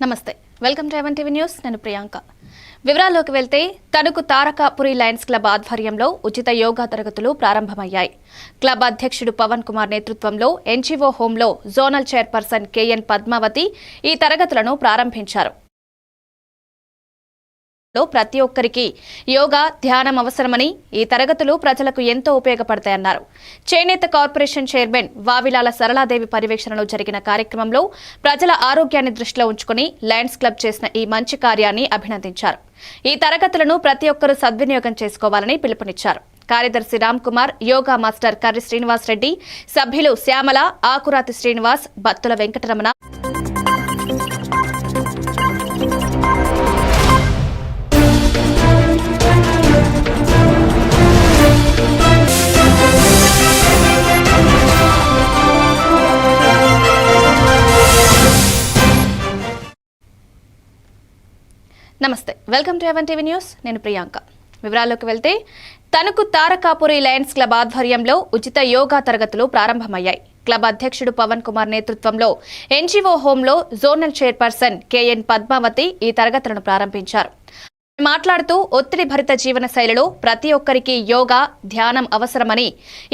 నమస్తే, welcome to even TV news. నేను ప్రియాంక. వివరాల్లోకి వెళ్తే తణుకు తారకాపురి లయన్స్ క్లబ్ ఆధ్వర్యంలో ఉచిత యోగా తరగతులు ప్రారంభమయ్యాయి. క్లబ్ అధ్యక్షుడు పవన్ కుమార్ నేతృత్వంలో ఎన్జీఓ హోంలో జోనల్ చైర్పర్సన్ కేఎన్ పద్మావతి ఈ తరగతులను ప్రారంభించారు. ప్రతి ఒక్కరికి యోగా ధ్యానం అవసరమని, ఈ తరగతులు ప్రజలకు ఎంతో ఉపయోగపడతాయన్నారు. చేనేత కార్పొరేషన్ చైర్మన్ వావిలాల సరళాదేవి పర్యవేక్షణలో జరిగిన కార్యక్రమంలో ప్రజల ఆరోగ్యాన్ని దృష్టిలో ఉంచుకుని లయన్స్ క్లబ్ చేసిన ఈ మంచి కార్యాన్ని అభినందించారు. ఈ తరగతులను ప్రతి ఒక్కరూ సద్వినియోగం చేసుకోవాలని పిలుపునిచ్చారు. కార్యదర్శి రామ్ కుమార్, యోగా మాస్టర్ కర్రి శ్రీనివాస్ రెడ్డి, సభ్యులు శ్యామల, ఆకురాతి శ్రీనివాస్, బత్తుల వెంకటరమణ, నమస్తే, welcome to even TV news. నేను ప్రియాంక. వివరాల్లోకి వెళ్తే తణుకు తారకాపురి లయన్స్ క్లబ్ ఆధ్వర్యంలో ఉచిత యోగా తరగతులు ప్రారంభమయ్యాయి. క్లబ్ అధ్యక్షుడు పవన్ కుమార్ నేతృత్వంలో ఎన్జీఓ హోంలో జోనల్ చైర్పర్సన్ కేఎన్ పద్మావతి ఈ తరగతులను ప్రారంభించారు. మాట్లాడుతూ ఒత్తిడి భరిత జీవన శైలిలో ప్రతి ఒక్కరికి యోగా ధ్యానం అవసరమని,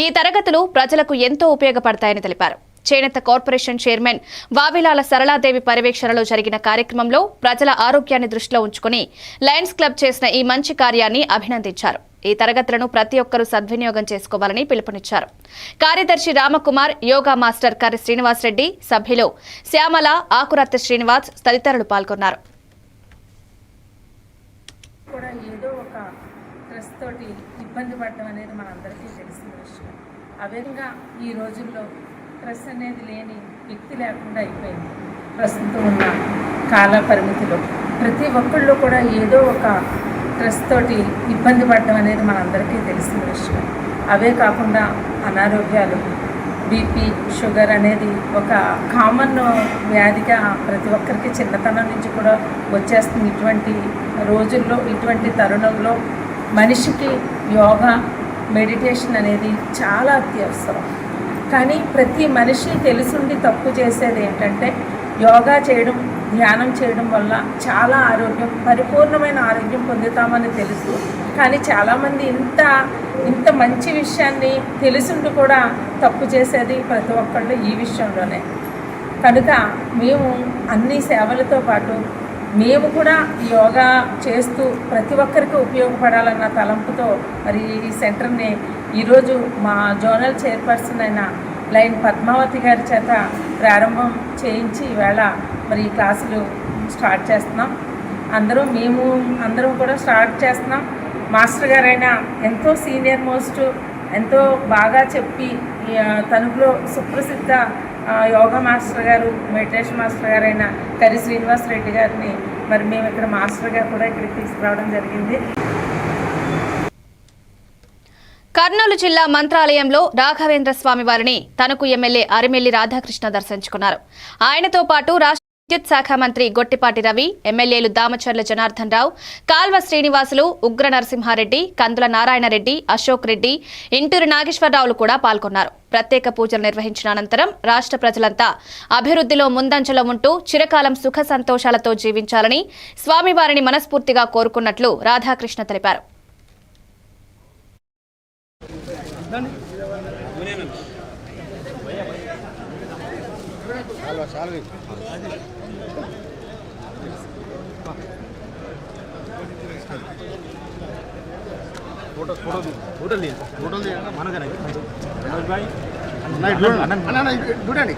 ఈ తరగతులు ప్రజలకు ఎంతో ఉపయోగపడతాయని తెలిపారు. చేనేత కార్పొరేషన్ చైర్మన్ వావిలాల సరళాదేవి పర్యవేక్షణలో జరిగిన కార్యక్రమంలో ప్రజల ఆరోగ్యాన్ని దృష్టిలో ఉంచుకుని లయన్స్ క్లబ్ చేసిన ఈ మంచి కార్యాన్ని అభినందించారు. ఈ తరగతులను ప్రతి ఒక్కరూ సద్వినియోగం చేసుకోవాలని పిలుపునిచ్చారు. కార్యదర్శి రామకుమార్, యోగా మాస్టర్ కర్రి శ్రీనివాస్ రెడ్డి, సభ్యులు శ్యామల, ఆకురత్తి శ్రీనివాస్ తదితరులు పాల్గొన్నారు. ఈ రోజుల్లో స్ట్రెస్ అనేది లేని వ్యక్తి లేకుండా అయిపోయింది. ప్రస్తుతం ఉన్న కాల పరిమితిలో ప్రతి ఒక్కళ్ళు కూడా ఏదో ఒక స్ట్రెస్ తోటి ఇబ్బంది పడడం అనేది మనందరికీ తెలిసిన విషయం. అవే కాకుండా అనారోగ్యాలు, బీపీ, షుగర్ అనేది ఒక కామన్ వ్యాధిగా ప్రతి ఒక్కరికి చిన్నతనం నుంచి కూడా వచ్చేస్తుంది. ఇటువంటి రోజుల్లో, ఇటువంటి తరుణంలో మనిషికి యోగా, మెడిటేషన్ అనేది చాలా అత్యవసరం. కానీ ప్రతి మనిషి తెలుసుండి తప్పు చేసేది ఏంటంటే యోగా చేయడం, ధ్యానం చేయడం వల్ల చాలా ఆరోగ్యం, పరిపూర్ణమైన ఆరోగ్యం పొందుతామని తెలుసు. కానీ చాలామంది ఇంత మంచి విషయాన్ని తెలుసుండి కూడా తప్పు చేసేది ప్రతి ఒక్కళ్ళు ఈ విషయంలోనే. కనుక మేము అన్ని సేవలతో పాటు మేము కూడా యోగా చేస్తూ ప్రతి ఒక్కరికి ఉపయోగపడాలన్న తలంపుతో మరి ఈ సెంటర్ని ఈరోజు మా జోనల్ చైర్పర్సన్ అయిన లైన్ పద్మావతి గారి చేత ప్రారంభం చేయించి ఈవేళ మరి ఈ క్లాసులు స్టార్ట్ చేస్తున్నాం. అందరం కూడా స్టార్ట్ చేస్తున్నాం. మాస్టర్ గారైనా ఎంతో సీనియర్ మోస్ట్, ఎంతో బాగా చెప్పి తణుకులో సుప్రసిద్ధ యోగా మాస్టర్ గారు, మెడిటేషన్ మాస్టర్ గారైన కర్రి శ్రీనివాస్ రెడ్డి గారిని మరి మేము ఇక్కడ మాస్టర్ గారు కూడా ఇక్కడికి తీసుకురావడం జరిగింది. కర్నూలు జిల్లా మంత్రాలయంలో రాఘవేంద్ర స్వామి వారిని తణుకు ఎమ్మెల్యే అరిమెల్లి రాధాకృష్ణ దర్శించుకున్నారు. ఆయనతో పాటు రాష్ట్ర విద్యుత్ శాఖ మంత్రి గొట్టిపాటి రవి, ఎమ్మెల్యేలు దామచర్ల జనార్దన్ రావు, కాల్వ శ్రీనివాసులు, ఉగ్ర నరసింహారెడ్డి, కందుల నారాయణరెడ్డి, అశోక్ రెడ్డి, ఇంటూరు నాగేశ్వరరావులు కూడా పాల్గొన్నారు. ప్రత్యేక పూజలు నిర్వహించిన అనంతరం రాష్ట్ర ప్రజలంతా అభివృద్ధిలో ముందంజలో ఉంటూ చిరకాలం సుఖ సంతోషాలతో జీవించాలని స్వామివారిని మనస్ఫూర్తిగా కోరుకున్నట్లు రాధాకృష్ణ తెలిపారు. చూడండి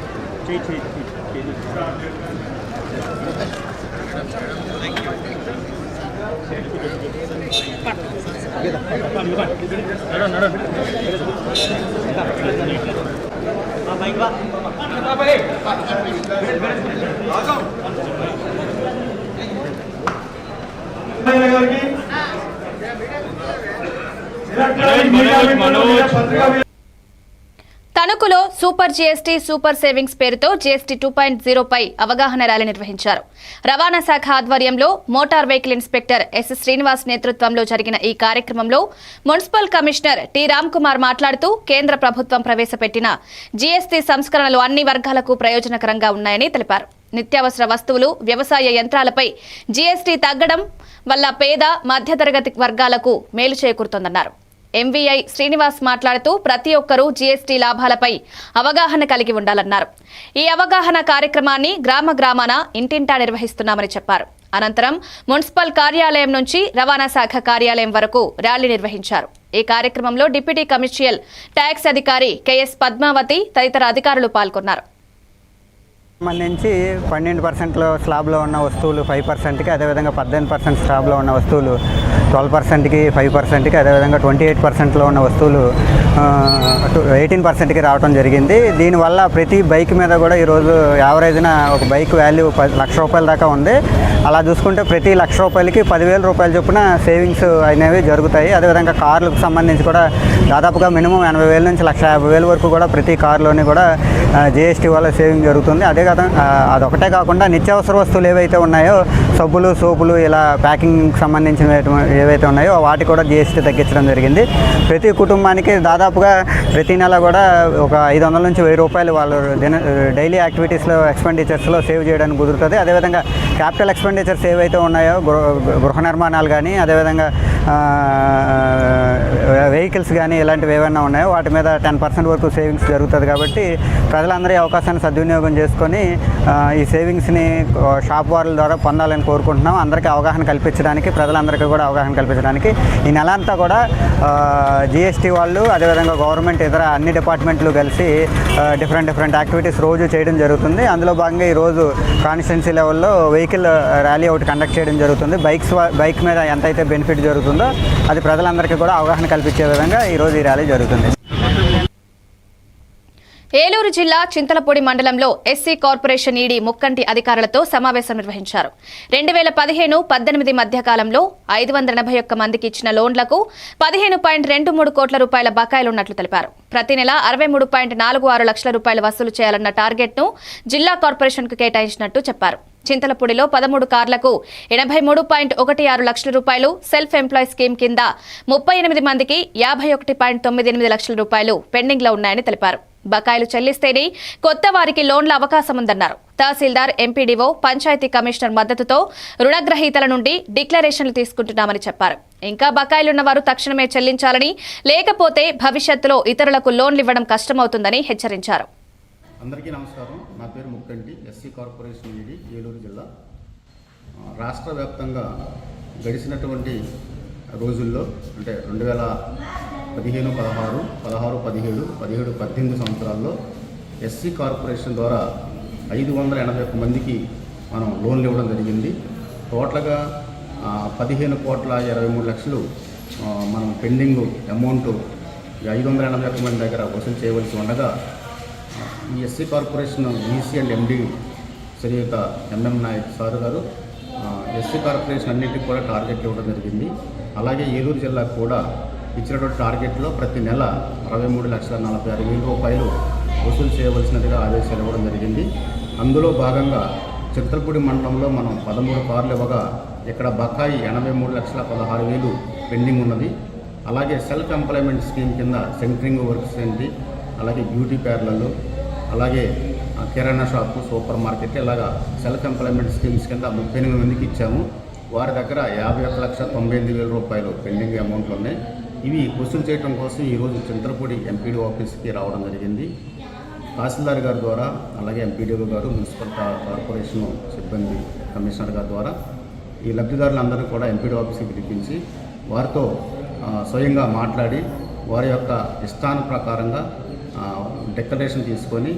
తణుకులో సూపర్ జీఎస్టీ సూపర్ సేవింగ్స్ పేరుతో జీఎస్టీ 2.0 పై అవగాహన ర్యాలీ నిర్వహించారు. రవాణా శాఖ ఆధ్వర్యంలో motor vehicle inspector S Srinivas నేతృత్వంలో జరిగిన ఈ కార్యక్రమంలో municipal commissioner T Ram Kumar మాట్లాడుతూ కేంద్ర ప్రభుత్వం ప్రవేశపెట్టిన జీఎస్టీ సంస్కరణలు అన్ని వర్గాలకు ప్రయోజనకరంగా ఉన్నాయని తెలిపారు. నిత్యావసర వస్తువులు, వ్యవసాయ యంత్రాలపై జీఎస్టీ తగ్గడం వల్ల పేద, మధ్యతరగతి వర్గాలకు మేలు చేకూరుతోందన్నారు. ఎంవీఐ శ్రీనివాస్ మాట్లాడుతూ ప్రతి ఒక్కరూ జీఎస్టీ లాభాలపై అవగాహన కలిగి ఉండాలన్నారు. ఈ అవగాహన కార్యక్రమాన్ని గ్రామాన ఇంటింటా నిర్వహిస్తున్నామని చెప్పారు. అనంతరం మున్సిపల్ కార్యాలయం నుంచి రవాణా శాఖ కార్యాలయం వరకు ర్యాలీ నిర్వహించారు. ఈ కార్యక్రమంలో డిప్యూటీ కమర్షియల్ ట్యాక్స్ అధికారి కెఎస్ పద్మావతి తదితర అధికారులు పాల్గొన్నారు. సంబంధించి 12% స్లాబ్లో ఉన్న వస్తువులు 5%కి, అదేవిధంగా 18% స్లాబ్లో ఉన్న వస్తువులు 12%కి, 5%కి, అదేవిధంగా 28%లో ఉన్న వస్తువులు 18%కి రావడం జరిగింది. దీనివల్ల ప్రతి బైక్ మీద కూడా ఈరోజు యావరేజ్న ఒక బైక్ వాల్యూ 10 లక్ష రూపాయల దాకా ఉంది. అలా చూసుకుంటే ప్రతి 1 లక్ష రూపాయలకి 10,000 రూపాయల చొప్పున సేవింగ్స్ అనేవి జరుగుతాయి. అదేవిధంగా కార్లకు సంబంధించి కూడా దాదాపుగా మినిమం 80,000 నుంచి 1,50,000 వరకు కూడా ప్రతి కారులోని కూడా జీఎస్టీ వల్ల సేవింగ్ జరుగుతుంది. అదే కాదు, అదొకటే కాకుండా నిత్యావసర వస్తువులు ఏవైతే ఉన్నాయో, సబ్బులు, సోపులు, ఇలా ప్యాకింగ్కి సంబంధించిన ఏవైతే ఉన్నాయో వాటి కూడా జీఎస్టీ తగ్గించడం జరిగింది. ప్రతి కుటుంబానికి దాదాపుగా ప్రతి నెల కూడా ఒక 500 నుంచి 1000 రూపాయలు వాళ్ళు డైలీ యాక్టివిటీస్లో, ఎక్స్పెండిచర్స్లో సేవ్ చేయడానికి కుదురుతుంది. అదేవిధంగా క్యాపిటల్ ఎక్స్పెండిచర్స్ ఏవైతే ఉన్నాయో, గృహ నిర్మాణాలు కానీ, అదేవిధంగా వెహికల్స్ కానీ ఇలాంటివి ఏమైనా ఉన్నాయో వాటి మీద 10% వరకు సేవింగ్స్ జరుగుతుంది. కాబట్టి ప్రజలందరూ ఈ అవకాశాన్ని సద్వినియోగం చేసుకొని ఈ సేవింగ్స్ని షాప్ వార్ల ద్వారా పొందాలని కోరుకుంటున్నాం. అందరికీ అవగాహన కల్పించడానికి, ప్రజలందరికీ కూడా అవగాహన కల్పించడానికి ఈ నెల అంతా కూడా జీఎస్టీ వాళ్ళు, అదేవిధంగా గవర్నమెంట్ ఇతర అన్ని డిపార్ట్మెంట్లు కలిసి డిఫరెంట్ యాక్టివిటీస్ రోజు చేయడం జరుగుతుంది. అందులో భాగంగా ఈరోజు కాన్స్టిట్యున్సీ లెవెల్లో వెహికల్ ర్యాలీ ఒకటి కండక్ట్ చేయడం జరుగుతుంది. బైక్ మీద ఎంతైతే బెనిఫిట్ జరుగుతుందో అది ప్రజలందరికీ కూడా అవగాహన కల్పించే విధంగా ఈరోజు ఈ ర్యాలీ జరుగుతుంది. ఏలూరు జిల్లా చింతలపూడి మండలంలో ఎస్సీ కార్పొరేషన్ ఈడీ ముక్కంటి అధికారులతో సమావేశం నిర్వహించారు. 2015-18 మధ్య కాలంలో 581 మందికి ఇచ్చిన లోన్లకు 15.23 కోట్ల రూపాయల బకాయిలున్నట్లు తెలిపారు. ప్రతి నెల 63.46 లక్షల రూపాయలు వసూలు చేయాలన్న టార్గెట్ను జిల్లా కార్పొరేషన్కు కేటాయించినట్టు చెప్పారు. చింతలపూడిలో 13 కార్లకు 83.16 లక్షల రూపాయలు, సెల్ఫ్ ఎంప్లాయ్ స్కీమ్ కింద 38 మందికి 51.98 లక్షల రూపాయలు పెండింగ్లో ఉన్నాయని తెలిపారు. బకాయిలు చెల్లిస్తేనే కొత్త వారికి లోన్ల అవకాశం ఉందన్నారు. తహసీల్దార్, ఎంపీడీఓ, పంచాయతీ కమిషనర్ మద్దతుతో రుణగ్రహీతల నుండి డిక్లరేషన్లు తీసుకుంటున్నామని చెప్పారు. ఇంకా బకాయిలున్న వారు తక్షణమే చెల్లించాలని, లేకపోతే భవిష్యత్తులో ఇతరులకు లోన్లు ఇవ్వడం కష్టమవుతుందని హెచ్చరించారు. అందరికీ నమస్కారం. నా పేరు ముక్కంటి, ఎస్సీ కార్పొరేషన్ ఈడీ, ఏలూరు జిల్లా. రాష్ట్ర వ్యాప్తంగా గడిచినటువంటి రోజుల్లో అంటే 2015-16, 16-17, 17-18 సంవత్సరాల్లో ఎస్సీ కార్పొరేషన్ ద్వారా 581 మందికి మనం లోన్లు ఇవ్వడం జరిగింది. టోటల్గా 15.23 లక్షలు మనం పెండింగ్ అమౌంట్ 581 మంది దగ్గర వసూలు చేయవలసి ఉండగా, ఈ SC corporation EC and MD శ్రీయుత ఎంఎం నాయక్ సార్ గారు ఎస్సీ కార్పొరేషన్ అన్నింటికి కూడా టార్గెట్ ఇవ్వడం జరిగింది. అలాగే ఏలూరు జిల్లాకు కూడా ఇచ్చినటువంటి టార్గెట్లో ప్రతి నెల 63,46,000 రూపాయలు వసూలు చేయవలసినట్టుగా ఆదేశాలు ఇవ్వడం జరిగింది. అందులో భాగంగా చింతలపూడి మండలంలో మనం 13 కార్లు ఇవ్వగా ఇక్కడ బకాయి 83,16,000 పెండింగ్ ఉన్నది. అలాగే సెల్ఫ్ ఎంప్లాయ్మెంట్ స్కీమ్ కింద సెంటరింగ్ వర్క్స్ ఏంటి, అలాగే బ్యూటీ పార్లర్లు, అలాగే కిరాణా షాపు, సూపర్ మార్కెట్, ఇలాగా సెల్ఫ్ ఎంప్లాయ్మెంట్ స్కీమ్స్ కింద 38 మందికి ఇచ్చాము. వారి దగ్గర 51,98,000 రూపాయలు పెండింగ్ అమౌంట్లు ఉన్నాయి. ఇవి వసూలు చేయడం కోసం ఈరోజు చింతలపూడి ఎంపీడీ ఆఫీస్కి రావడం జరిగింది. తహసీల్దార్ గారి ద్వారా, అలాగే ఎంపీడీఓ గారు, మున్సిపల్ కార్పొరేషన్ సిబ్బంది, కమిషనర్ గారి ద్వారా ఈ లబ్ధిదారులందరూ కూడా ఎంపీడీ ఆఫీస్కి పిలిపించి వారితో స్వయంగా మాట్లాడి వారి యొక్క ఇష్టాను ప్రకారంగా డిక్లరేషన్ తీసుకొని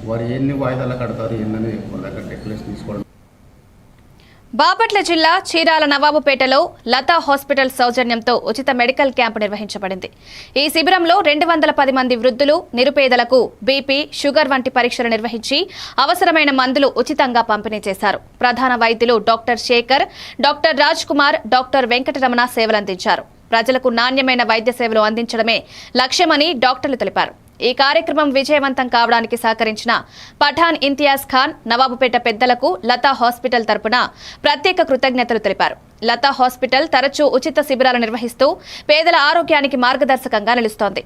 వారు ఎన్ని వాయిదాలు కడతారు ఏందని వాళ్ళ దగ్గర డిక్లరేషన్ తీసుకోవడం. బాపట్ల జిల్లా చీరాల నవాబుపేటలో లతా హాస్పిటల్ సౌజన్యంతో ఉచిత మెడికల్ క్యాంపు నిర్వహించబడింది. ఈ శిబిరంలో 210 మంది వృద్ధులు, నిరుపేదలకు బీపీ, షుగర్ వంటి పరీక్షలు నిర్వహించి అవసరమైన మందులు ఉచితంగా పంపిణీ చేశారు. ప్రధాన వైద్యులు doctor Shekhar, doctor Raj Kumar, doctor Venkataramana సేవలందించారు. ప్రజలకు నాణ్యమైన వైద్య సేవలు అందించడమే లక్ష్యమని డాక్టర్లు తెలిపారు. ఈ కార్యక్రమం విజయవంతం కావడానికి సహకరించిన పఠాన్ ఇంతియాజ్ ఖాన్, నవాబుపేట పెద్దలకు లతా హాస్పిటల్ తరపున ప్రత్యేక కృతజ్ఞతలు తెలిపారు. లతా హాస్పిటల్ తరచూ ఉచిత శిబిరాలు నిర్వహిస్తూ పేదల ఆరోగ్యానికి మార్గదర్శకంగా నిలుస్తోంది.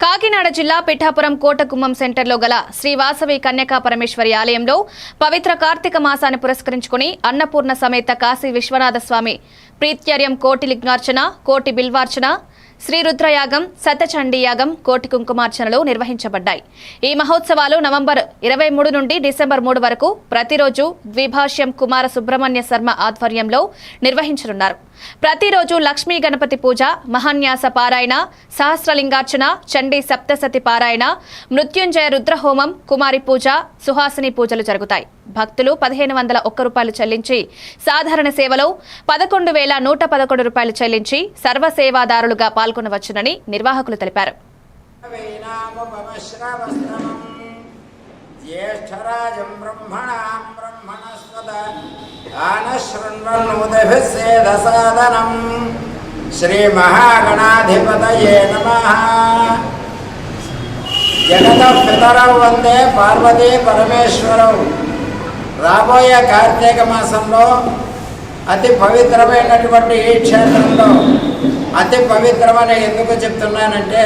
కాకినాడ జిల్లా పిఠాపురం కోటగుమ్మం సెంటర్లో గల శ్రీ వాసవి కన్యకా పరమేశ్వరి ఆలయంలో పవిత్ర కార్తీక మాసాన్ని పురస్కరించుకుని అన్నపూర్ణ సమేత కాశీ విశ్వనాథ స్వామి ప్రీత్యర్యం కోటి లింగార్చన, కోటి బిల్వార్చన, శ్రీ రుద్రయాగం, సతచండీ యాగం, కోటి కుంకుమార్చనలు నిర్వహించబడ్డాయి. ఈ మహోత్సవాలు నవంబర్ 23 నుండి డిసెంబర్ 3 వరకు ప్రతిరోజు ద్విభాష్యం కుమార సుబ్రహ్మణ్య శర్మ ఆధ్వర్యంలో నిర్వహించనున్నారు. ప్రతిరోజు లక్ష్మీ గణపతి పూజ, మహాన్యాస పారాయణ, సహస్రలింగార్చన, చండీ సప్తసతి పారాయణ, మృత్యుంజయ రుద్రహోమం, కుమారి పూజ, సుహాసిని పూజలు జరుగుతాయి. భక్తులు 1501 రూపాయలు చెల్లించి సాధారణ సేవలో 11,111 రూపాయలు చెల్లించి సర్వసేవాదారులుగా పాల్గొనవచ్చునని నిర్వాహకులు తెలిపారు. శ్రీ మహాగణాధిపతయే నమః. జగత పితరౌ వందే పార్వతీ పరమేశ్వరౌ. రాబోయే కార్తీక మాసంలో అతి పవిత్రమైనటువంటి ఈ క్షేత్రంలో, అతి పవిత్రమని ఎందుకు చెప్తున్నానంటే,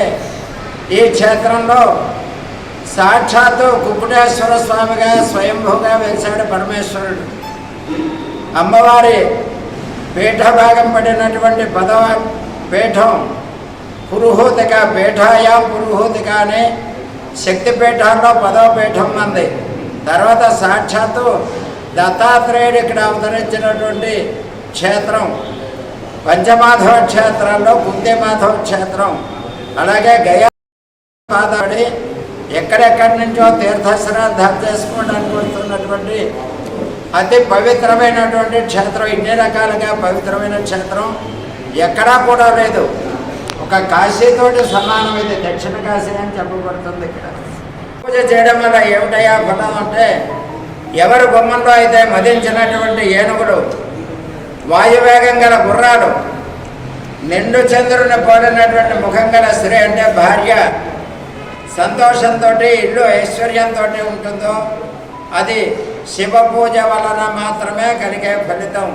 ఈ క్షేత్రంలో సాక్షాత్తు కుక్కుటేశ్వర స్వామిగా స్వయంభూగా వెలిసాడు పరమేశ్వరుడు. అమ్మవారి పీఠభాగం పడినటువంటి 10వ పీఠం పురుహూతిక, పీఠాయాం పురుహూతిక అనే శక్తిపీఠాల్లో 10వ పీఠం మంది. తర్వాత సాక్షాత్తు దత్తాత్రేయుడు ఇక్కడ అవతరించినటువంటి క్షేత్రం. పంచమాధవ క్షేత్రాల్లో కుంతిమాధవ క్షేత్రం, అలాగే గయా పాదాడి ఎక్కడెక్కడి నుంచో తీర్థశ్రాద్ధాలు చేసుకోవడానికి వస్తున్నటువంటి అతి పవిత్రమైనటువంటి క్షేత్రం. ఇన్ని రకాలుగా పవిత్రమైన క్షేత్రం ఎక్కడా కూడా లేదు. ఒక కాశీతోటి సమానమైంది, దక్షిణ కాశీ అని చెప్పబడుతుంది. ఇక్కడ పూజ చేయడం వల్ల ఏమిటయా ఫలం అంటే, ఎవరి బొమ్మల్లో అయితే మదించినటువంటి ఏనుగులు, వాయువేగం గల గుర్రాలు, నిండు చంద్రుని పోలినటువంటి ముఖం గల స్త్రీ అంటే భార్య సంతోషంతో ఇల్లు ఐశ్వర్యంతో ఉంటుందో అది శివ పూజ వలన మాత్రమే కలిగే ఫలితం.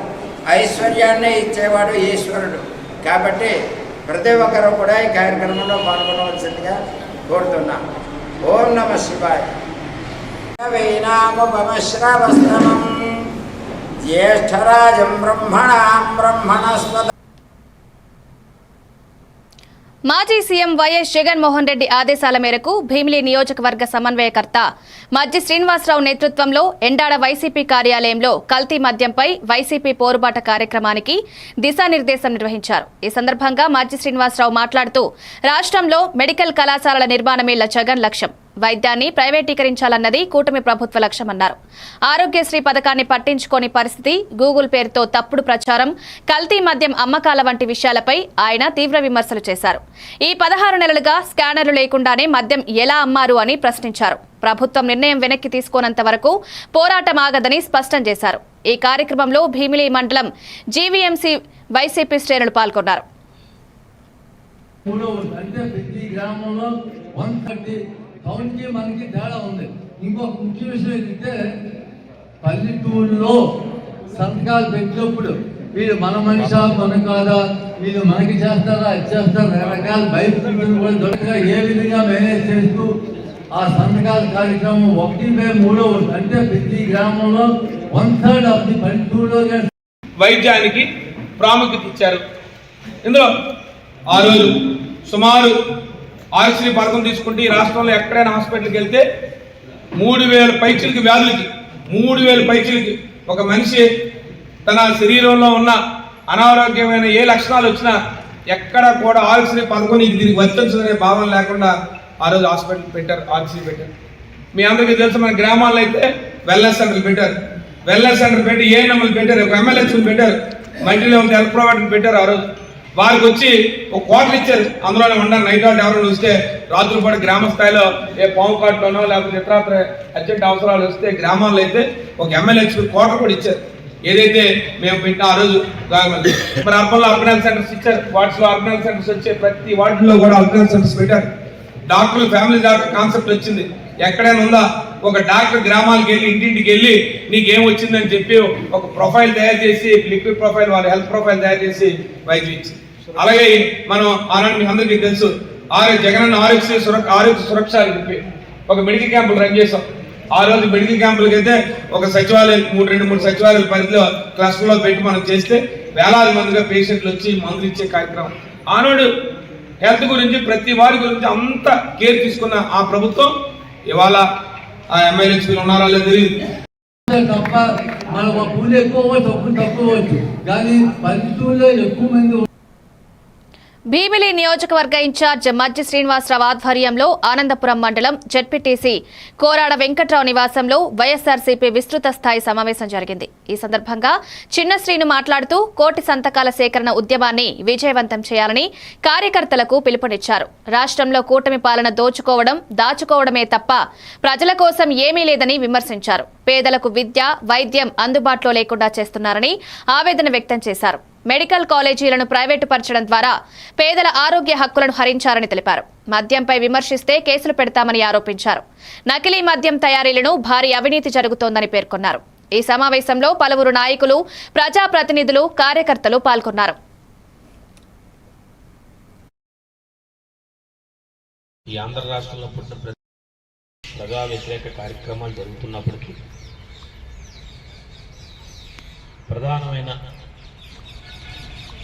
ఐశ్వర్యాన్ని ఇచ్చేవాడు ఈశ్వరుడు. కాబట్టి ప్రతి ఒక్కరూ కూడా ఈ కార్యక్రమంలో పాల్గొనవలసిందిగా కోరుతున్నాం. ఓం నమ శివాయ. వైనామపమశ్రవస్తమం జ్యేష్ఠరాజం బ్రహ్మణాం బ్రహ్మణస్పద. మాజీ సీఎం వైఎస్ జగన్మోహన్ రెడ్డి ఆదేశాల మేరకు భీమిలి నియోజకవర్గ సమన్వయకర్త మజ్జి శ్రీనివాసరావు నేతృత్వంలో ఎండాడ వైసీపీ కార్యాలయంలో కల్తీ మద్యంపై వైసీపీ పోరుబాట కార్యక్రమానికి దిశానిర్దేశం నిర్వహించారు. ఈ సందర్భంగా మజ్జి శ్రీనివాసరావు మాట్లాడుతూ, రాష్ట్రంలో మెడికల్ కళాశాలల నిర్మాణమే జగన్ లక్ష్యం. వైద్యాన్ని ప్రైవేటీకరించాలన్నది కూటమి ప్రభుత్వ లక్ష్యమన్నారు. ఆరోగ్యశ్రీ పథకాన్ని పట్టించుకోని పరిస్థితి, గూగుల్ పేరుతో తప్పుడు ప్రచారం, కల్తీ మద్యం అమ్మకాల వంటి విషయాలపై ఆయన తీవ్ర విమర్శలు చేశారు. ఈ 16 నెలలుగా స్కానర్లు లేకుండానే మద్యం ఎలా అమ్మారు అని ప్రశ్నించారు. ప్రభుత్వం నిర్ణయం వెనక్కి తీసుకోనంత వరకు పోరాటం ఆగదని స్పష్టం చేశారు. ఈ కార్యక్రమంలో భీమిలి మండలం జీవీఎంసీ వైసీపీ శ్రేణులు పాల్గొన్నారు. టౌన్కి మనకి తేడా ఉంది. ఇంకో ముఖ్య విషయం ఏంటంటే పల్లెటూరులో సంతకాలు పెట్టినప్పుడు వీళ్ళు మన మనిషా మన కాదా, వీళ్ళు మనకి చేస్తారా అది చేస్తారా, రకరకాల బయట కూడా దొరకగా ఏ విధంగా మేనేజ్ చేస్తూ ఆ సంతకాల కార్యక్రమం 1/3 అంటే ప్రతి గ్రామంలో 1/3 ఆఫ్ ది పల్లెటూరులో వైద్యానికి ప్రాముఖ్యత ఇచ్చారు. ఇందులో ఆ రోజు సుమారు ఆరోగ్యశ్రీ పథకం తీసుకుంటే ఈ రాష్ట్రంలో ఎక్కడైనా హాస్పిటల్కి వెళ్తే 3000 పైచిలకి వ్యాధులకి 3000 పైచిలకి ఒక మనిషి తన శరీరంలో ఉన్న అనారోగ్యమైన ఏ లక్షణాలు వచ్చినా ఎక్కడ కూడా ఆరోగ్యశ్రీ పథకం దీనికి వర్తించదనే భావన లేకుండా ఆ రోజు హాస్పిటల్ పెట్టారు, ఆరోగ్యశ్రీ పెట్టారు. మీ అందరికీ తెలుసు మన గ్రామాల్లో అయితే వెల్నెస్ సెంటర్లు పెట్టారు, వెల్నెస్ సెంటర్ పెట్టి ఏఎన్ఎంలు పెట్టారు, ఒక ఎమ్మెల్యేస్ని పెట్టారు, మల్టీలో ఒక హెల్త్ ప్రొవైడర్ని పెట్టారు. ఆ రోజు వారికి వచ్చి ఒక క్వార్టర్ ఇచ్చారు, అందులోనే ఉండాలి. నైట్ అవుట్ ఎవరైనా వస్తే రాత్రులు పాటు గ్రామ స్థాయిలో ఏ పాము కాటులోనో లేకపోతే ఇతరత్ర అర్జెంట్ అవసరాలు వస్తే గ్రామాల్లో అయితే ఒక ఎమ్మెల్యేస్ క్వార్టర్ కూడా ఇచ్చారు. ఏదైతే మేము పెట్టిన ఆ రోజు మరి అర్బన్లో అర్బన్ హెల్త్ సెంటర్స్ ఇచ్చారు, వార్డ్స్లో అర్బన్ హెల్త్ సెంటర్స్ వచ్చే ప్రతి వార్డులో కూడా అర్బన్ హెల్త్ సెంటర్స్ పెట్టారు. డాక్టర్లు ఫ్యామిలీ డాక్టర్ కాన్సెప్ట్ వచ్చింది. ఎక్కడైనా ఉందా ఒక డాక్టర్ గ్రామాలకు వెళ్ళి ఇంటింటికి వెళ్ళి నీకేం వచ్చిందని చెప్పి ఒక ప్రొఫైల్ తయారు చేసి లిక్విడ్ ప్రొఫైల్ వాళ్ళ హెల్త్ ప్రొఫైల్ తయారు చేసి వైద్యం ఇచ్చింది. అలాగే మనం ఆనాడు మీకు అందరికీ తెలుసు జగనన్న ఆరోగ్య సురక్ష అని చెప్పి ఒక మెడికల్ క్యాంపులు రన్ చేసాం. ఆ రోజు మెడికల్ క్యాంపులకి అయితే ఒక సచివాలయం 3 సచివాలయాల పరిధిలో క్లస్టర్లో పెట్టి మనం చేస్తే వేలాది మందిగా పేషెంట్లు వచ్చి మందులు ఇచ్చే కార్యక్రమం. ఆనాడు హెల్త్ గురించి ప్రతి వారి గురించి అంత కేర్ తీసుకున్న ఆ ప్రభుత్వం ఇవాళ ఆ ఎమ్మెల్యేలు ఉన్నారా లేదు తెలియదు. తప్ప మన పూలు ఎక్కువ తక్కువ కానీ పల్లెటూరులో ఎక్కువ మంది. భీమిలి నియోజకవర్గ ఇన్ఛార్జ్ మజ్జి శ్రీనివాసరావు ఆధ్వర్యంలో ఆనందపురం మండలం జెడ్పీటీసీ కోరాడ వెంకట్రావు నివాసంలో వైఎస్ఆర్సీపీ విస్తృత స్థాయి సమావేశం జరిగింది. ఈ సందర్భంగా చిన్న శ్రీను మాట్లాడుతూ కోటి సంతకాల సేకరణ ఉద్యమాన్ని విజయవంతం చేయాలని కార్యకర్తలకు పిలుపునిచ్చారు. రాష్ట్రంలో కూటమి పాలన దాచుకోవడమే తప్ప ప్రజల కోసం ఏమీ లేదని విమర్శించారు. పేదలకు విద్య, వైద్యం అందుబాటులో లేకుండా చేస్తున్నారని ఆవేదన వ్యక్తం చేశారు. మెడికల్ కాలేజీలను ప్రైవేటు పరచడం ద్వారా పేదల ఆరోగ్య హక్కులను హరించారని తెలిపారు. మద్యంపై విమర్శిస్తే కేసులు పెడతామని ఆరోపించారు. నకిలీ మద్యం తయారీలను భారీ అవినీతి జరుగుతోందని పేర్కొన్నారు. ఈ సమావేశంలో పలువురు నాయకులు, ప్రజాప్రతినిధులు, కార్యకర్తలు పాల్గొన్నారు. ఈ ఆంధ్ర రాష్ట్రంలో పుట్టిన ప్రజా వ్యతిరేక కార్యక్రమాలు జరుగుతున్నప్పటికీ ప్రధానమైన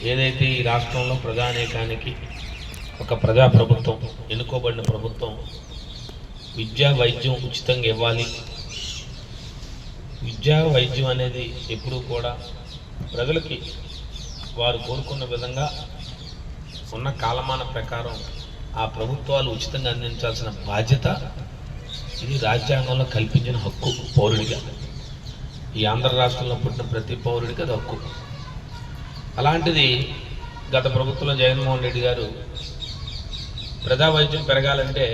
ఏదైతే ఈ రాష్ట్రంలో ప్రజానీకానికి ఒక ప్రజాప్రభుత్వం, ఎన్నుకోబడిన ప్రభుత్వం విద్యా వైద్యం ఉచితంగా ఇవ్వాలి. విద్యా వైద్యం అనేది ఎప్పుడూ కూడా ప్రజలకి వారు కోరుకున్న విధంగా ఉన్న కాలమాన ప్రకారం ఆ ప్రభుత్వాలు ఉచితంగా అందించాల్సిన బాధ్యత ఇది రాజ్యాంగంలో కల్పించిన హక్కు పౌరుడిగా. ఈ ఆంధ్ర రాష్ట్రంలో పుట్టిన ప్రతి పౌరుడికి అది హక్కు. అలాంటిది గత ప్రభుత్వంలో జగన్మోహన్ రెడ్డి గారు ప్రజా వైద్యం పెరగాలంటే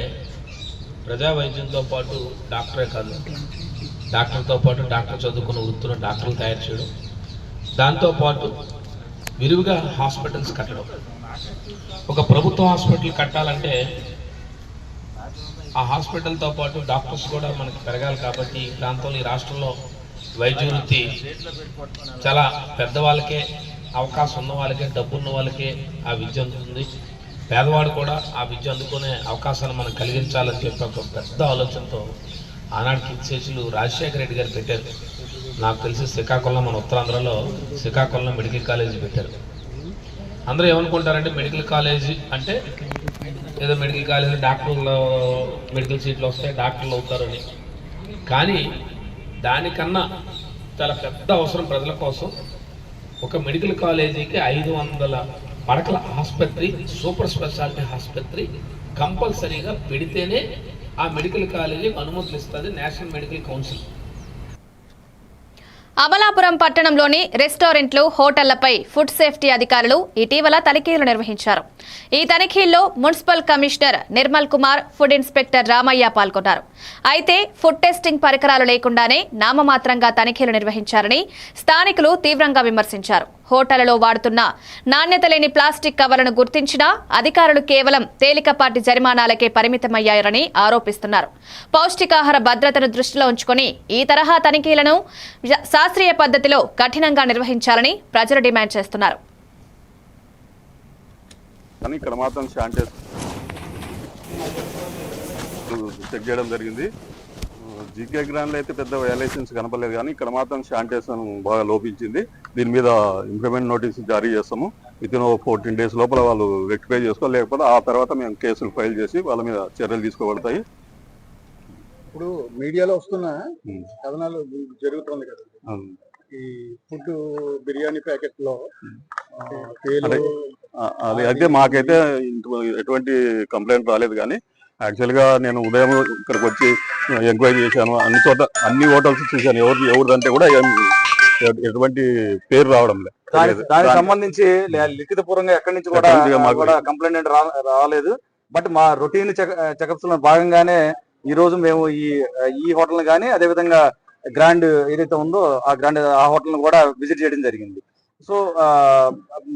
ప్రజా వైద్యంతో పాటు డాక్టరే కాదు, డాక్టర్తో పాటు డాక్టర్ చదువుకున్న వృత్తున్న డాక్టర్లు తయారు చేయడం, దాంతోపాటు విరివిగా హాస్పిటల్స్ కట్టడం. ఒక ప్రభుత్వ హాస్పిటల్ కట్టాలంటే ఆ హాస్పిటల్తో పాటు డాక్టర్స్ కూడా మనకి పెరగాలి. కాబట్టి ఈ ప్రాంతంలో, ఈ రాష్ట్రంలో వైద్య వృత్తి చాలా పెద్దవాళ్ళకే అవకాశం ఉన్న వాళ్ళకే, డబ్బు ఉన్న వాళ్ళకే ఆ విద్య అందుతుంది. పేదవాడు కూడా ఆ విద్య అందుకునే అవకాశాలు మనం కలిగించాలని చెప్పి ఒక పెద్ద ఆలోచనతో ఆనాడు కిత్సేసులు రాజశేఖర రెడ్డి గారు పెట్టారు. నాకు తెలిసి శ్రీకాకుళం, మన ఉత్తరాంధ్రలో శ్రీకాకుళంలో మెడికల్ కాలేజీ పెట్టారు. అందరూ ఏమనుకుంటారంటే మెడికల్ కాలేజీ అంటే ఏదో మెడికల్ కాలేజీ డాక్టర్లు మెడికల్ సీట్లు వస్తాయి, డాక్టర్లు అవుతారని. కానీ దానికన్నా చాలా పెద్ద అవసరం ప్రజల కోసం ఒక మెడికల్ కాలేజీకి 500 పడకల ఆసుపత్రి, సూపర్ స్పెషాలిటీ ఆసుపత్రి కంపల్సరీగా పెడితేనే ఆ మెడికల్ కాలేజీకి అనుమతులు ఇస్తుంది నేషనల్ మెడికల్ కౌన్సిల్. అమలాపురం పట్టణంలోని రెస్టారెంట్లు, హోటళ్లపై ఫుడ్ సేఫ్టీ అధికారులు ఇటీవల తనిఖీలు నిర్వహించారు. ఈ తనిఖీల్లో municipal commissioner Nirmal Kumar, food inspector Ramayya పాల్గొన్నారు. అయితే ఫుడ్ టెస్టింగ్ పరికరాలు లేకుండానే నామమాత్రంగా తనిఖీలు నిర్వహించారని స్థానికులు తీవ్రంగా విమర్శించారు. హోటళ్లలో వాడుతున్న నాణ్యత లేని ప్లాస్టిక్ కవర్లను గుర్తించినా అధికారులు కేవలం తేలికపాటి జరిమానాలకే పరిమితమయ్యారని ఆరోపిస్తున్నారు. పౌష్టికాహార భద్రతను దృష్టిలో ఉంచుకొని ఈ తరహా తనిఖీలను శాస్త్రీయ పద్ధతిలో కఠినంగా నిర్వహించాలని ప్రజలు డిమాండ్ చేస్తున్నారు. ఇక్కడ మాత్రం శానిటైజర్ చెక్ చేయడం జరిగింది. జీకే గ్రాండ్లో అయితే పెద్ద వైలేషన్స్ కనపడలేదు, కానీ ఇక్కడ మాత్రం శానిటైజేషన్ బాగా లోపించింది. దీని మీద ఇంప్లిమెంట్ నోటీస్ జారీ చేస్తాము. వితిన్ 14 days లోపల వాళ్ళు రెక్టిఫై చేసుకోవాలి, లేకపోతే ఆ తర్వాత మేము కేసులు ఫైల్ చేసి వాళ్ళ మీద చర్యలు తీసుకోబడతాయి. ఇప్పుడు మీడియాలో వస్తున్న కథనాలు జరుగుతుంది కదా, ఈ ఫుడ్ బిర్యానీ ప్యాకెట్ లో అది అయితే మాకైతే ఎటువంటి కంప్లైంట్ రాలేదు. కానీ యాక్చువల్గా నేను ఉదయం ఇక్కడికి వచ్చి ఎంక్వైరీ చేశాను, అన్ని హోటల్స్ చూశాను. ఎవరిదంటే కూడా ఎటువంటి పేరు రావడం లేదు. దానికి సంబంధించి లిఖిత పూర్వంగా ఎక్కడి నుంచి కూడా కంప్లైంట్ రాలేదు. బట్ మా రొటీన్ చెకప్స్ లో భాగంగానే ఈ రోజు మేము ఈ హోటల్ కానీ అదే విధంగా గ్రాండ్ ఏదైతే ఉందో ఆ హోటల్ కూడా విజిట్ చేయడం జరిగింది. సో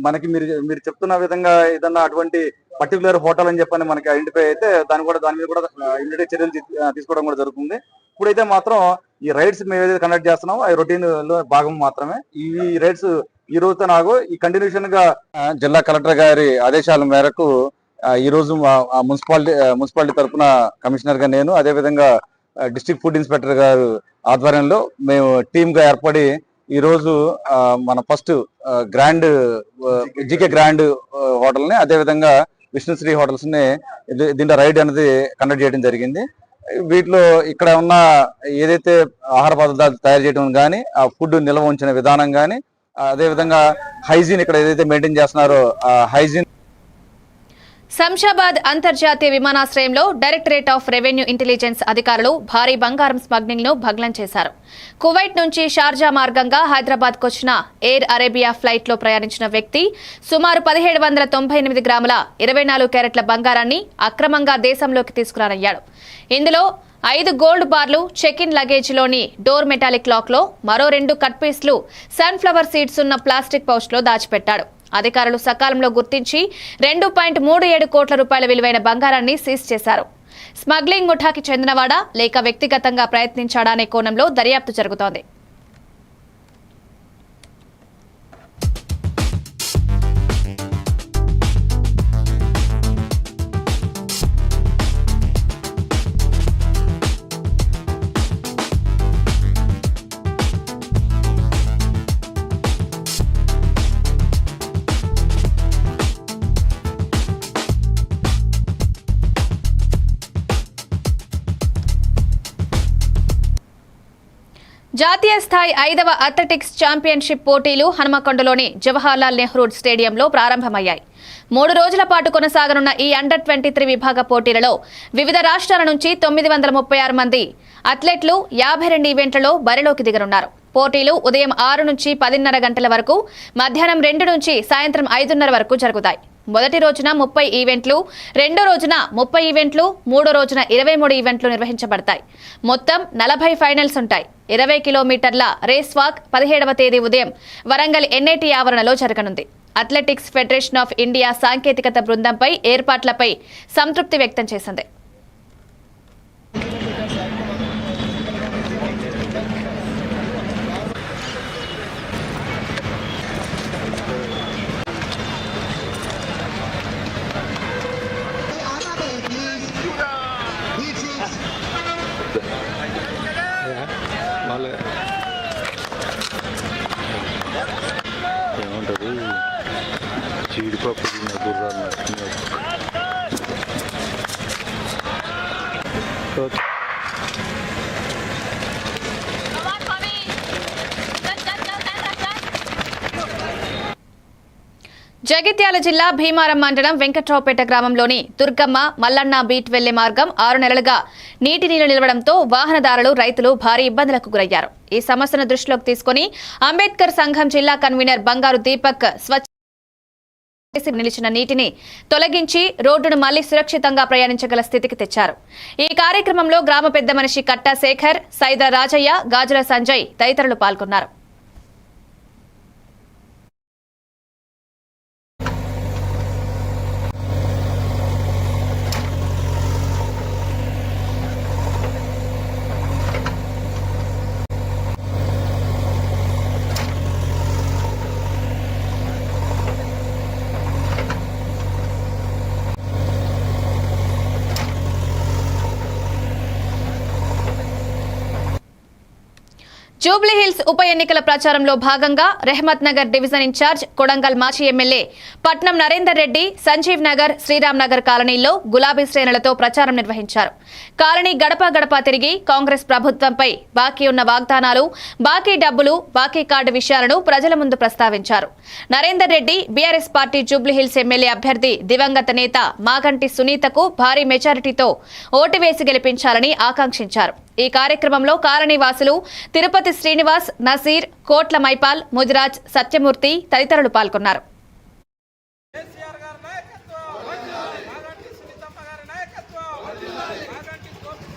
మనకి మీరు చెప్తున్న విధంగా ఏదన్నా అటువంటి పర్టికులర్ హోటల్ అని చెప్పని మనకి ఐడెంటిఫై అయితే దాని మీద కూడా ఇమ్మీడియట్ చర్యలు తీసుకోవడం కూడా జరుగుతుంది. ఇప్పుడైతే మాత్రం ఈ రైడ్స్ మేము ఏదైతే కండక్ట్ చేస్తున్నామో ఆ రొటీన్ లో భాగం మాత్రమే. ఈ రైడ్స్ ఈ రోజుతో నాకు ఈ కంటిన్యూషన్ గా జిల్లా కలెక్టర్ గారి ఆదేశాల మేరకు ఈ రోజు మున్సిపాలిటీ తరఫున కమిషనర్ గా నేను, అదే విధంగా డిస్ట్రిక్ట్ ఫుడ్ ఇన్స్పెక్టర్ గారు ఆధ్వర్యంలో మేము టీమ్ గా ఏర్పడి ఈ రోజు మన ఫస్ట్ జీకే గ్రాండ్ హోటల్ ని, అదే విధంగా విష్ణుశ్రీ హోటల్స్ ని దీంట్లో రైడ్ అనేది కండక్ట్ చేయడం జరిగింది. వీటిలో ఇక్కడ ఉన్న ఏదైతే ఆహార పదార్థాలు తయారు చేయడం కానీ, ఆ ఫుడ్ నిల్వ ఉంచిన విధానం కానీ, అదే విధంగా హైజీన్ ఇక్కడ ఏదైతే మెయింటైన్ చేస్తున్నారో ఆ హైజీన్. శంషాబాద్ అంతర్జాతీయ విమానాశ్రయంలో డైరెక్టరేట్ ఆఫ్ రెవెన్యూ ఇంటెలిజెన్స్ అధికారులు భారీ బంగారం స్మగ్లింగ్ ను భగ్నం చేశారు. కువైట్ నుంచి షార్జా మార్గంగా హైదరాబాద్కు వచ్చిన ఎయిర్ అరేబియా ఫ్లైట్ లో ప్రయాణించిన వ్యక్తి సుమారు 1798 గ్రాముల 24 క్యారెట్ల బంగారాన్ని అక్రమంగా దేశంలోకి తీసుకురానయ్యాడు. ఇందులో 5 గోల్డ్ బార్లు, చెక్ ఇన్ లగేజ్ లోని డోర్ మెటాలిక్ లాక్ లో మరో 2 కట్ పీస్లు సన్ఫ్లవర్ సీడ్స్ ఉన్న ప్లాస్టిక్ పౌచ్ లో దాచిపెట్టాడు. అధికారులు సకాలంలో గుర్తించి 2.37 కోట్ల రూపాయల విలువైన బంగారాన్ని సీజ్ చేశారు. స్మగ్లింగ్ ముఠాకి చెందినవాడా లేక వ్యక్తిగతంగా ప్రయత్నించాడా అనే కోణంలో దర్యాప్తు జరుగుతోంది. జాతీయ స్థాయి 5వ అథ్లెటిక్స్ ఛాంపియన్షిప్ పోటీలు హనుమకొండలోని జవహర్లాల్ నెహ్రూ స్టేడియంలో ప్రారంభమయ్యాయి. 3 రోజుల పాటు కొనసాగనున్న ఈ అండర్ 23 విభాగ పోటీలలో వివిధ రాష్ట్రాల నుంచి 936 మంది అథ్లెట్లు 52 ఈవెంట్లలో బరిలోకి దిగనున్నారు. పోటీలు ఉదయం 6 నుంచి 10:30 గంటల వరకు, మధ్యాహ్నం 2 నుంచి సాయంత్రం 5:30 వరకు జరుగుతాయి. మొదటి రోజున 30 ఈవెంట్లు, రెండో రోజున 30 ఈవెంట్లు, మూడో రోజున 23 ఈవెంట్లు నిర్వహించబడతాయి. మొత్తం 40 ఫైనల్స్ ఉంటాయి. 20 కిలోమీటర్ల రేస్ వాక్ 17వ తేదీ ఉదయం వరంగల్ NIT ఆవరణలో జరగనుంది. అథ్లెటిక్స్ ఫెడరేషన్ ఆఫ్ ఇండియా సాంకేతికత బృందంపై ఏర్పాట్లపై సంతృప్తి వ్యక్తం చేసింది. ఏమంటారు జీడిపప్పు జగిత్యాల జిల్లా భీమారం మండలం వెంకట్రావుపేట గ్రామంలోని దుర్గమ్మ మల్లన్న బీట్ వెళ్లే మార్గం 6 నెలలుగా నీటి నిలవడంతో వాహనదారులు, రైతులు భారీ ఇబ్బందులకు గురయ్యారు. ఈ సమస్యను దృష్టిలోకి తీసుకుని అంబేద్కర్ సంఘం జిల్లా కన్వీనర్ బంగారు దీపక్ నిలిచిన నీటిని తొలగించి రోడ్డును మళ్లీ సురక్షితంగా ప్రయాణించగల స్థితికి తెచ్చారు. ఈ కార్యక్రమంలో గ్రామ పెద్ద మనిషి కట్టా శేఖర్, సైదా రాజయ్య, గాజుల సంజయ్ తదితరులు పాల్గొన్నారు. జూబ్లీహిల్స్ ఉప ఎన్నికల ప్రచారంలో భాగంగా రెహమత్ నగర్ డివిజన్ ఇన్ఛార్జ్ కొడంగల్ మాజీ ఎమ్మెల్యే పట్నం నరేందర్ రెడ్డి సంజీవ్ నగర్ శ్రీరామ్ నగర్ కాలనీల్లో గులాబీ శ్రేణులతో ప్రచారం నిర్వహించారు. కాలనీ గడప గడప తిరిగి కాంగ్రెస్ ప్రభుత్వంపై బాకీ ఉన్న వాగ్దానాలు, బాకీ డబ్బులు, బాకీ కార్డు విషయాలను ప్రజల ముందు ప్రస్తావించారు. Narender Reddy BRS party Jubilee Hills MLA అభ్యర్థి దివంగత నేత మాగంటి సునీతకు భారీ మెజారిటీతో ఓటు వేసి గెలిపించాలని ఆకాంక్షించారు. ఈ కార్యక్రమంలో కాలనీవాసులు తిరుపతి శ్రీనివాస్, నసీర్, కోట్ల మైపాల్, ముదిరాజ్, సత్యమూర్తి తదితరులు పాల్గొన్నారు. కేసీఆర్ గారి నాయకత్వం, మాగంటి సునీతమ్మ గారి నాయకత్వం, మాగంటి గోపి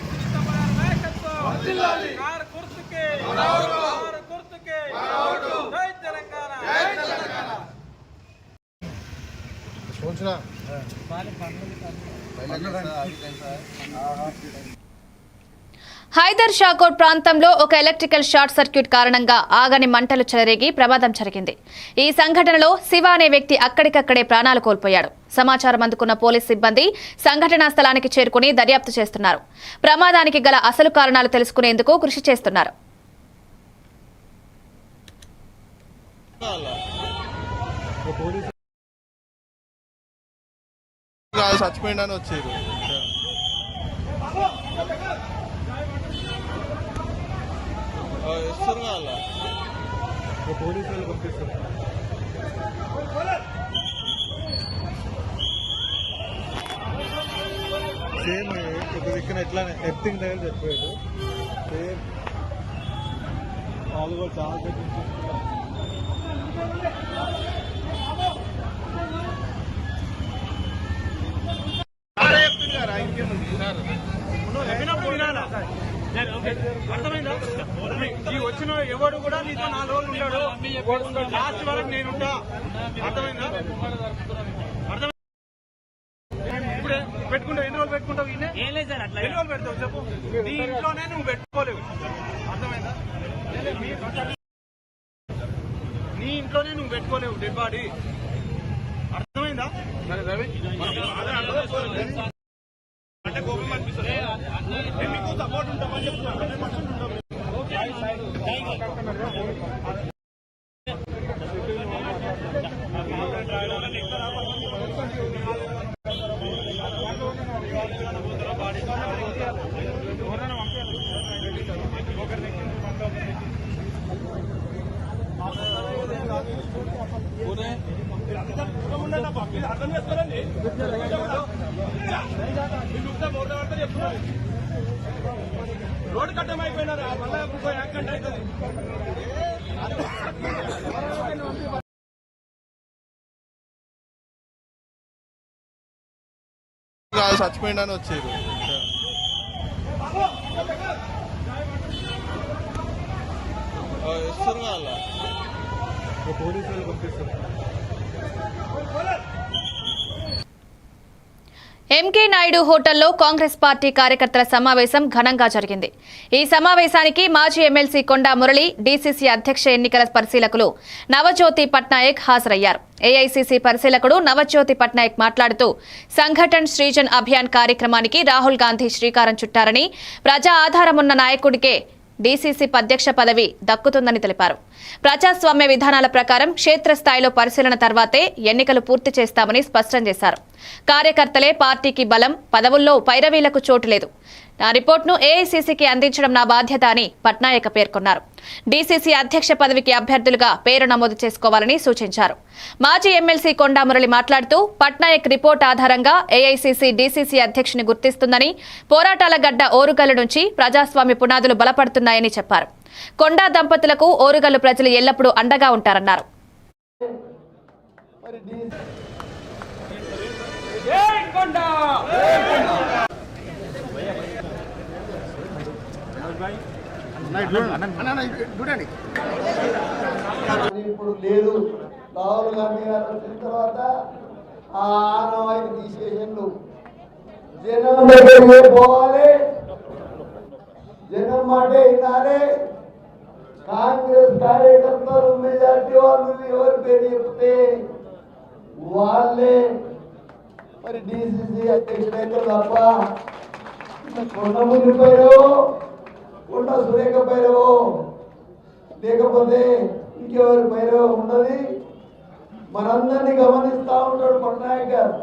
సునీతమ్మ గారి నాయకత్వం, కారు గుర్తుకే, కారు గుర్తుకే, జై తెలంగాణ. హైదర్ షాకోట్ ప్రాంతంలో ఒక ఎలక్ట్రికల్ షార్ట్ సర్క్యూట్ కారణంగా ఆగని మంటలు చెలరేగి ప్రమాదం జరిగింది. ఈ సంఘటనలో శివ అనే వ్యక్తి అక్కడికక్కడే ప్రాణాలు కోల్పోయాడు. సమాచారం అందుకున్న పోలీస్ సిబ్బంది సంఘటనా స్థలానికి చేరుకుని దర్యాప్తు చేస్తున్నారు. ప్రమాదానికి గల అసలు కారణాలు తెలుసుకునేందుకు కృషి చేస్తున్నారు. చచ్చిపోయిందని వచ్చారు. ఇస్తారు వాళ్ళ పోలీసు వాళ్ళు పంపిస్తారు. సేమ్ ఒక దిక్కున ఎట్లానే ఎర్తింగ్ దగ్గర చెప్పాడు. సేమ్ వాళ్ళు కూడా చాలా వచ్చిన ఎవడు కూడా నీతో 4 రోజులు ఉంటాడు. లాస్ట్ వరకు నేనుంటా. అర్థమైందా? ఇప్పుడే పెట్టుకుంటావు. ఎన్ని రోజులు పెట్టుకుంటావు? ఎన్ని రోజులు పెడతావు చెప్పు. నీ ఇంట్లోనే నువ్వు పెట్టుకోలేవు. అర్థమైందా? నీ ఇంట్లోనే నువ్వు పెట్టుకోలేవు డెడ్ బాడీ. అర్థమైందా? సరే రవి అంటే కోపం అనిపిస్తుంది. మీకు సపోర్ట్ ఉంటామని చెప్తున్నాను. అర్థం చేస్తారండి. రోడ్డు కట్టం అయిపోయినారా? మళ్ళా యాక్సిడెంట్ అవుతుంది. చచ్చిపోయిందని వచ్చారు. ఇస్తారు వాళ్ళ పోలీసు వాళ్ళు పంపిస్తారు. ఎంకే నాయుడు హోటల్లో కాంగ్రెస్ పార్టీ కార్యకర్తల సమావేశం ఘనంగా జరిగింది. ఈ సమావేశానికి మాజీ ఎమ్మెల్సీ కొండా మురళి, డీసీసీ అధ్యక్ష ఎన్నికల పరిశీలకులు నవజ్యోతి పట్నాయక్ హాజరయ్యారు. ఏఐసీసీ పరిశీలకుడు నవజ్యోతి పట్నాయక్ మాట్లాడుతూ సంఘటన్ సృజన్ అభియాన్ కార్యక్రమానికి రాహుల్ గాంధీ శ్రీకారం చుట్టారని, ప్రజా ఆధారమున్న నాయకుడికే డీసీసీ అధ్యక్ష పదవి దక్కుతుందని తెలిపారు. ప్రజాస్వామ్య విధానాల ప్రకారం క్షేత్రస్థాయిలో పరిశీలన తర్వాతే ఎన్నికలు పూర్తి చేస్తామని స్పష్టం చేశారు. కార్యకర్తలే పార్టీకి బలం, పదవుల్లో పైరవీలకు చోటు లేదు. నా రిపోర్టును ఏఐసీసీకి అందించడం నా బాధ్యత అని పట్నాయక్ పేర్కొన్నారు. డీసీసీ అధ్యక్ష పదవికి అభ్యర్థులుగా పేరు నమోదు చేసుకోవాలని సూచించారు. మాజీ ఎమ్మెల్సీ కొండా మురళి మాట్లాడుతూ పట్నాయక్ రిపోర్ట్ ఆధారంగా ఏఐసీసీ డీసీసీ అధ్యక్షుని గుర్తిస్తుందని, పోరాటాల గడ్డ ఓరుగల్లు నుంచి ప్రజాస్వామ్య పునాదులు బలపడుతున్నాయని చెప్పారు. కొండా దంపతులకు ఓరుగల్లు ప్రజలు ఎల్లప్పుడూ అండగా ఉంటారన్నారు. ఇప్పుడు లేదు. రాహుల్ గాంధీ గారు వచ్చిన తర్వాత ఆ ఆనవాయితీ తీసేసిండు. జనం దగ్గరికి పోవాలి, జనం మాటే వినాలి. కాంగ్రెస్ కార్యకర్తలు మెజార్టీ వాళ్ళు ఎవరి పేరు చెప్తే వాళ్ళే మరి డిసిసి అధ్యక్షుడైతే తప్ప కొండ మునిపోయారో కొండ సురేఖ పైరవో లేకపోతే ఇంకెవరి పైరవో ఉన్నది. మనందరినీ గమనిస్తూ ఉంటాడు పట్నాయక్ గారు.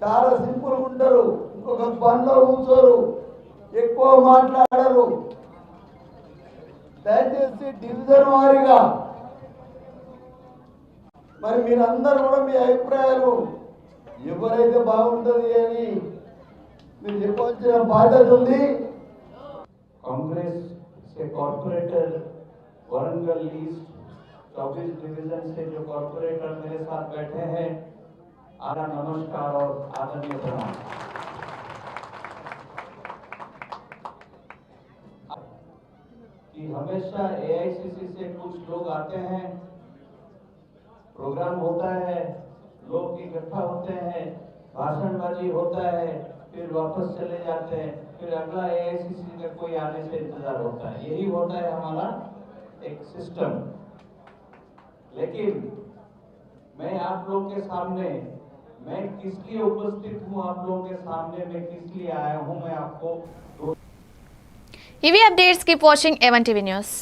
చాలా సింపుల్ ఉంటారు, ఇంకొక పనిలో కూర్చోరు, ఎక్కువ మాట్లాడరు. దయచేసి డివిజన్ వారీగా మరి మీరందరూ కూడా మీ అభిప్రాయాలు ఎవరైతే బాగుంటుంది అని మీరు చెప్పవలసిన బాధ్యత ఉంది. कांग्रेस से कॉर्पोरेटर वरंगल ईस्ट 24 डिवीजन से जो कॉर्पोरेटर मेरे साथ बैठे हैं, आना नमस्कार और आदरणीय प्रणाम। कि हमेशा एआईसीसी से कुछ लोग आते हैं, प्रोग्राम होता है, लोग इकट्ठा होते हैं, भाषणबाजी होता है, फिर वापस चले जाते हैं, फिर अगला एआईसीसी का कोई आने से इंतजार होता है। यही होता है हमारा एक सिस्टम। लेकिन मैं आप लोग के सामने, मैं किस लिए उपस्थित हूँ आप लोगों के सामने, मैं किस लिए आया हूँ, मैं आपको ఇవి updates. Keep watching A1 TV news.